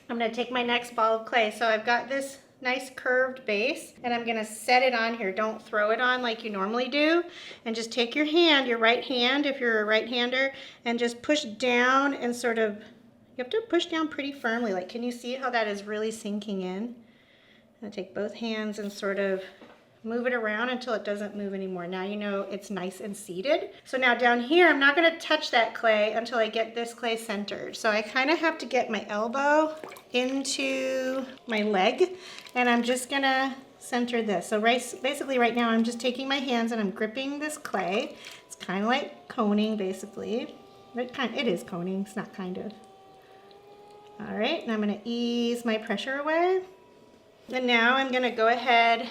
I'm gonna take my next ball of clay. So I've got this nice curved base and I'm gonna set it on here. Don't throw it on like you normally do. And just take your hand, your right hand, if you're a right-hander, and just push down and sort of, you have to push down pretty firmly. Like, can you see how that is really sinking in? I'm gonna take both hands and sort of move it around until it doesn't move anymore. Now you know it's nice and seated. So now down here, I'm not gonna touch that clay until I get this clay centered. So I kind of have to get my elbow into my leg, and I'm just gonna center this. So basically right now, I'm just taking my hands and I'm gripping this clay. It's kind of like coning, basically. It is coning, it's not kind of. All right, and I'm gonna ease my pressure away. And now I'm gonna go ahead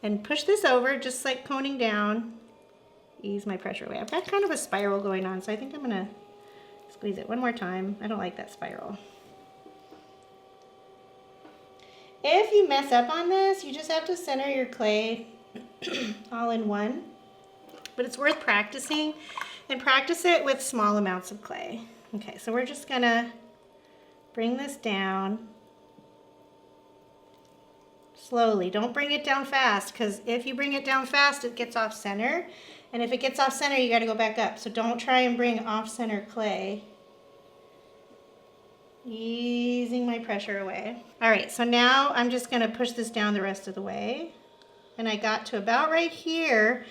and push this over, just like coning down. Ease my pressure away. I've got kind of a spiral going on, so I think I'm gonna squeeze it one more time. I don't like that spiral. If you mess up on this, you just have to center your clay all in one. But it's worth practicing, and practice it with small amounts of clay. Okay, so we're just gonna bring this down slowly. Don't bring it down fast, because if you bring it down fast, it gets off center. And if it gets off center, you got to go back up. So don't try and bring off center clay. Easing my pressure away. All right, so now I'm just going to push this down the rest of the way. And I got to about right here.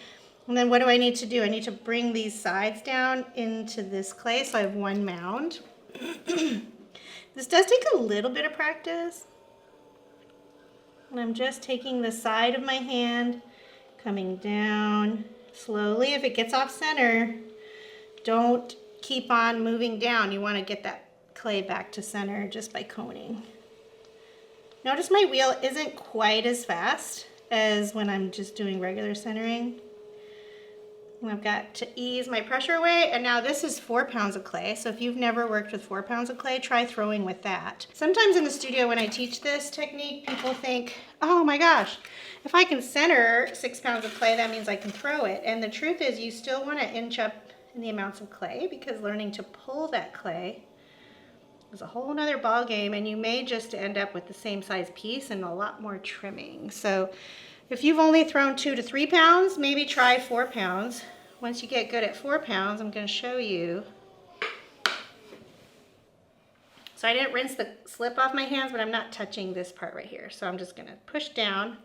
And then what do I need to do? I need to bring these sides down into this clay so I have one mound. This does take a little bit of practice. And I'm just taking the side of my hand, coming down slowly. If it gets off center, don't keep on moving down. You want to get that clay back to center just by coning. Notice my wheel isn't quite as fast as when I'm just doing regular centering. And I've got to ease my pressure away, and now this is 4 pounds of clay. So if you've never worked with 4 pounds of clay, try throwing with that. Sometimes in the studio when I teach this technique, people think, oh my gosh, if I can center 6 pounds of clay, that means I can throw it. And the truth is you still want to inch up in the amounts of clay, because learning to pull that clay is a whole nother ball game, and you may just end up with the same size piece and a lot more trimming. So if you've only thrown 2 to 3 pounds, maybe try 4 pounds. Once you get good at 4 pounds, I'm going to show you. So I didn't rinse the slip off my hands, but I'm not touching this part right here. So I'm just going to push down